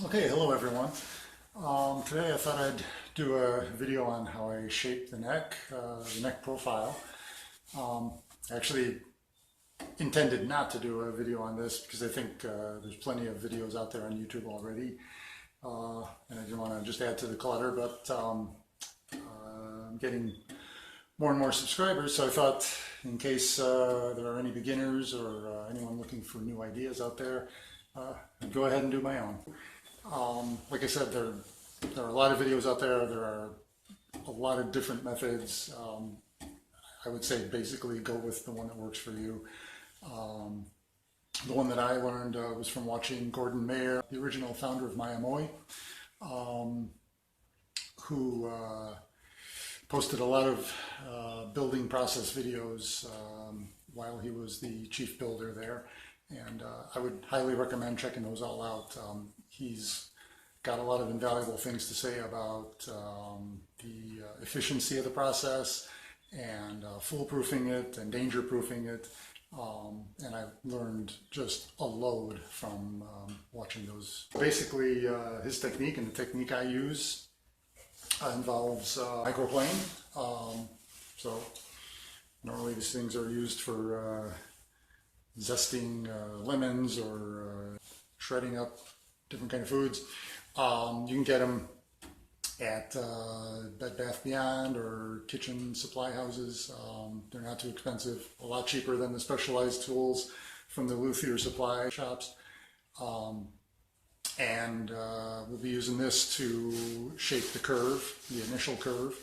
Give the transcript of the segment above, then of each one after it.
Okay, hello everyone. Today I thought I'd do a video on how I shape the neck profile. I actually intended not to do a video on this because I think there's plenty of videos out there on YouTube already, and I didn't want to just add to the clutter, but I'm getting more and more subscribers, so I thought in case there are any beginners or anyone looking for new ideas out there, I'd go ahead and do my own. Like I said, there are a lot of videos out there. There are a lot of different methods. I would say basically go with the one that works for you. The one that I learned was from watching Gordon Mayer, the original founder of Myamoy, who posted a lot of building process videos while he was the chief builder there. And I would highly recommend checking those all out. He's got a lot of invaluable things to say about the efficiency of the process and foolproofing it and danger-proofing it. And I learned just a load from watching those. Basically, his technique and the technique I use involves microplane. So normally these things are used for zesting lemons or shredding up different kind of foods. You can get them at Bed Bath Beyond or kitchen supply houses. They're not too expensive, a lot cheaper than the specialized tools from the luthier supply shops. And we'll be using this to shape the curve, the initial curve.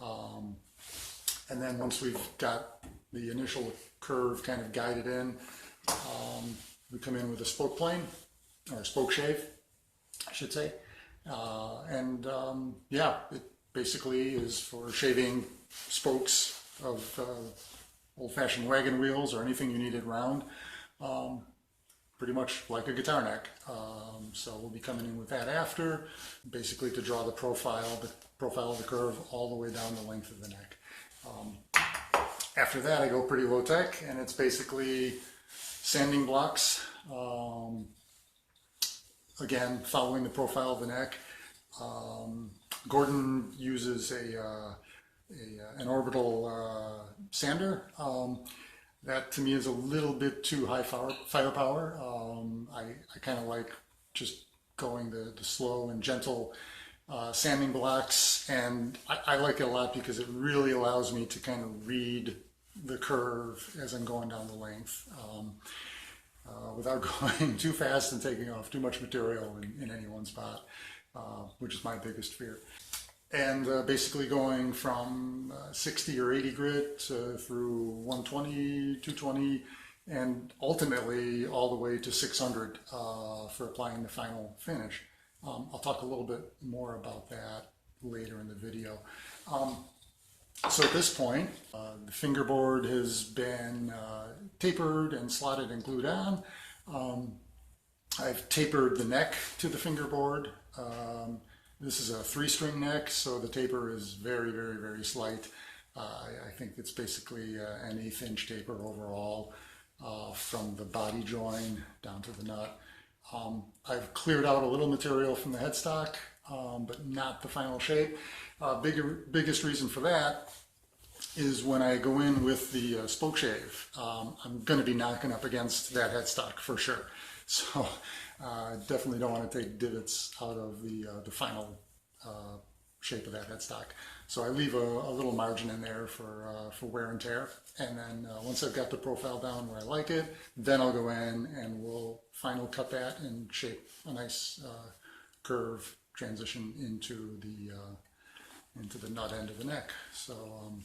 And then once we've got the initial curve kind of guided in, we come in with a spoke plane, or a spoke shave, I should say. Yeah, it basically is for shaving spokes of old-fashioned wagon wheels or anything you needed round, pretty much like a guitar neck. So we'll be coming in with that after, basically to draw the profile of the curve all the way down the length of the neck. After that, I go pretty low tech, and it's basically sanding blocks. Again, following the profile of the neck. Gordon uses an orbital sander. That to me is a little bit too high firepower. I kind of like just going the slow and gentle sanding blocks, and I like it a lot because it really allows me to kind of read the curve as I'm going down the length without going too fast and taking off too much material in any one spot, which is my biggest fear. And basically going from 60 or 80 grit through 120, 220, and ultimately all the way to 600 for applying the final finish. I'll talk a little bit more about that later in the video. So at this point, the fingerboard has been tapered and slotted and glued on. I've tapered the neck to the fingerboard. This is a 3-string neck, so the taper is very, very, very slight. I think it's basically an 1/8 inch taper overall from the body join down to the nut. I've cleared out a little material from the headstock, but not the final shape. Biggest reason for that is when I go in with the spoke shave, I'm going to be knocking up against that headstock for sure. So I definitely don't want to take divots out of the final shape of that headstock. So I leave a little margin in there for wear and tear. And then once I've got the profile down where I like it, then I'll go in and we'll final cut that and shape a nice curve transition into the nut end of the neck. So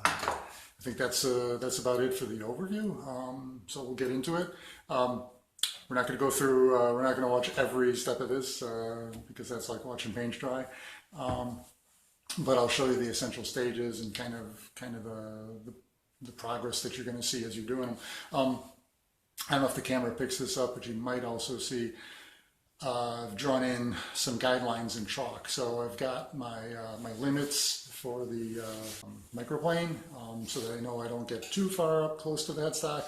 I think that's about it for the overview. So we'll get into it. We're not going to go through, we're not going to watch every step of this because that's like watching paint dry. But I'll show you the essential stages and kind of the progress that you're going to see as you're doing them. I don't know if the camera picks this up, but you might also see I've drawn in some guidelines in chalk. So I've got my limits for the microplane so that I know I don't get too far up close to the headstock.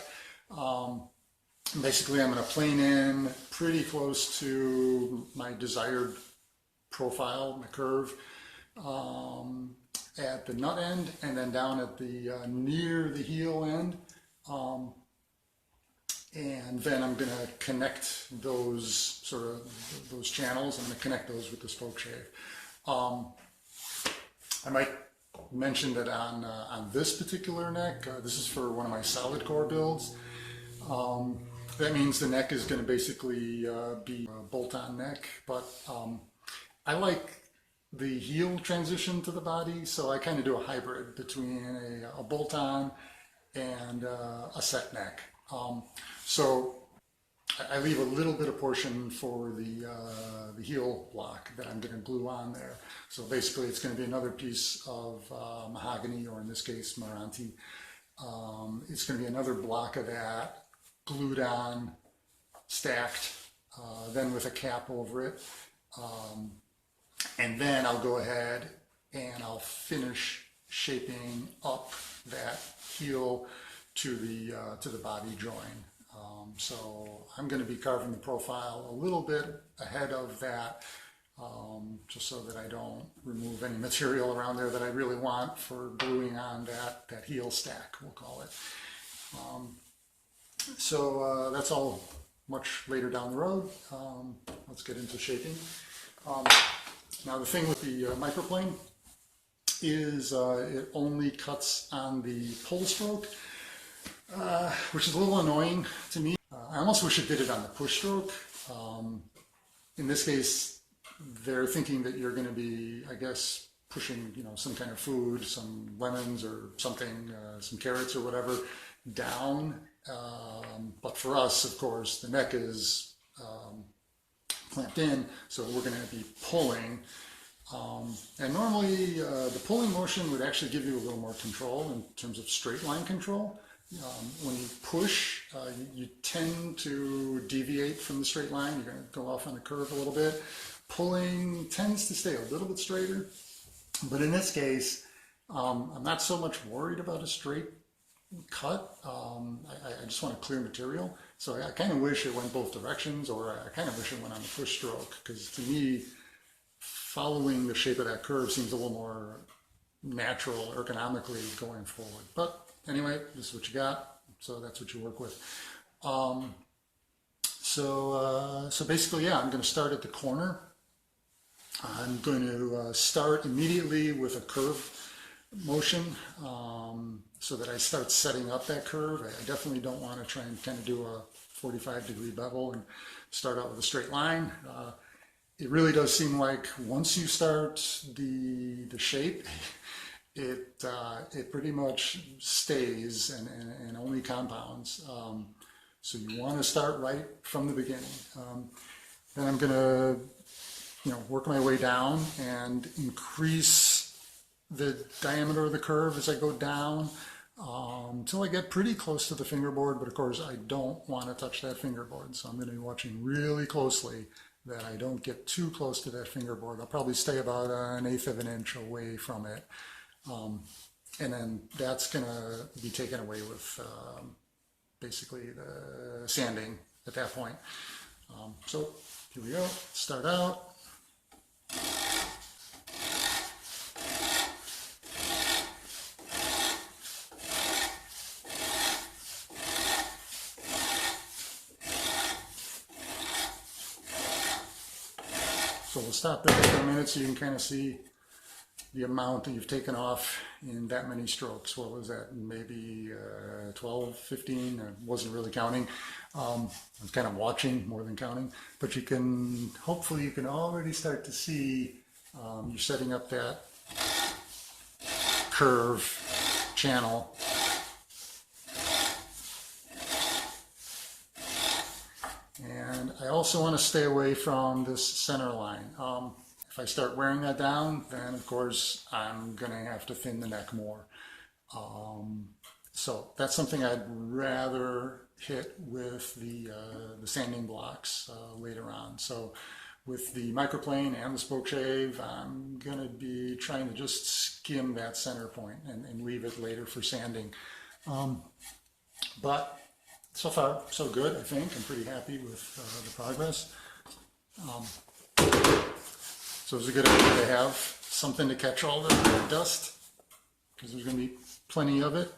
Basically, I'm going to plane in pretty close to my desired profile, my curve, at the nut end, and then down at the near the heel end. And then I'm going to connect those those channels. I'm going to connect those with the spoke shave. I might mention that on this particular neck, this is for one of my solid core builds. That means the neck is going to basically be a bolt-on neck, but I like the heel transition to the body, so I kind of do a hybrid between a bolt-on and a set neck. So I leave a little bit of portion for the heel block that I'm going to glue on there. So basically it's going to be another piece of mahogany, or in this case Meranti. It's going to be another block of that glued on, stacked, then with a cap over it. And then I'll go ahead and I'll finish shaping up that heel to the body join. So I'm going to be carving the profile a little bit ahead of that, just so that I don't remove any material around there that I really want for gluing on that heel stack, we'll call it. So that's all much later down the road. Let's get into shaping. Now the thing with the microplane is it only cuts on the pull stroke, which is a little annoying to me. I almost wish it did it on the push stroke. In this case, they're thinking that you're going to be, I guess, pushing, some kind of food, some lemons or something, some carrots or whatever, down. But for us, of course, the neck is clamped in, so we're going to be pulling. And normally, the pulling motion would actually give you a little more control in terms of straight line control. When you push, you tend to deviate from the straight line. You're going to go off on the curve a little bit. Pulling tends to stay a little bit straighter. But in this case, I'm not so much worried about a straight cut. I just want a clear material. So I kind of wish it went both directions, or I kind of wish it went on the push stroke, because to me, following the shape of that curve seems a little more natural ergonomically going forward. But anyway, this is what you got, so that's what you work with. So basically, yeah, I'm going to start at the corner. I'm going to start immediately with a curve motion, so that I start setting up that curve. I definitely don't want to try and kind of do a 45-degree bevel and start out with a straight line. It really does seem like once you start the shape, it pretty much stays and only compounds. So you want to start right from the beginning. Then I'm going to work my way down and increase the diameter of the curve as I go down until I get pretty close to the fingerboard. But of course, I don't want to touch that fingerboard, so I'm going to be watching really closely that I don't get too close to that fingerboard. I'll probably stay about 1/8 of an inch away from it. And then that's going to be taken away with basically the sanding at that point. So here we go, start out. So we'll stop there for a minute so you can kind of see the amount that you've taken off in that many strokes. What was that? Maybe 12, 15? I wasn't really counting. I was kind of watching more than counting. But you can, hopefully you can already start to see you're setting up that curve channel. And I also want to stay away from this center line. If I start wearing that down, then of course I'm going to have to thin the neck more. So that's something I'd rather hit with the sanding blocks later on. So with the microplane and the spoke shave, I'm going to be trying to just skim that center point and leave it later for sanding. But so far, so good, I think. I'm pretty happy with the progress. So it was a good idea to have something to catch all the dust, because there's going to be plenty of it.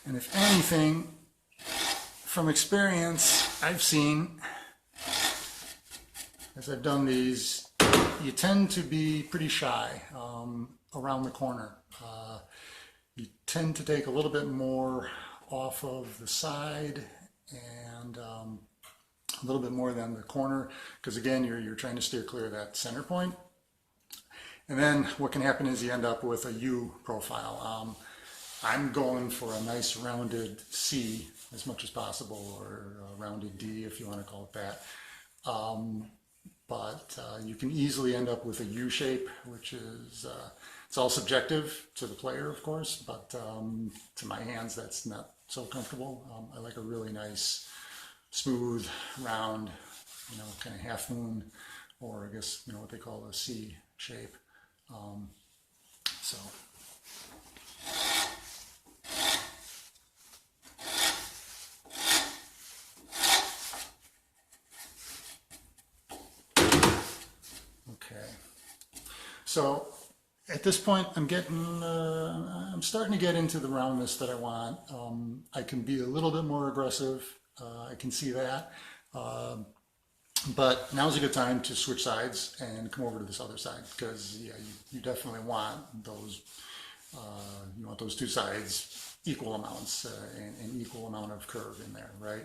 And if anything, from experience, I've seen, as I've done these, you tend to be pretty shy around the corner. You tend to take a little bit more off of the side and a little bit more than the corner, because again, you're trying to steer clear of that center point. And then what can happen is you end up with a U profile. I'm going for a nice rounded C as much as possible, or a rounded D if you want to call it that. But you can easily end up with a U shape, which is, it's all subjective to the player, of course, but to my hands, that's not so comfortable. I like a really nice, smooth, round, kind of half moon, or I guess, what they call a C shape. So. Okay, so at this point I'm starting to get into the roundness that I want. I can be a little bit more aggressive, I can see that, but now's a good time to switch sides and come over to this other side, because yeah, you definitely want those, you want those two sides equal amounts, and equal amount of curve in there, right?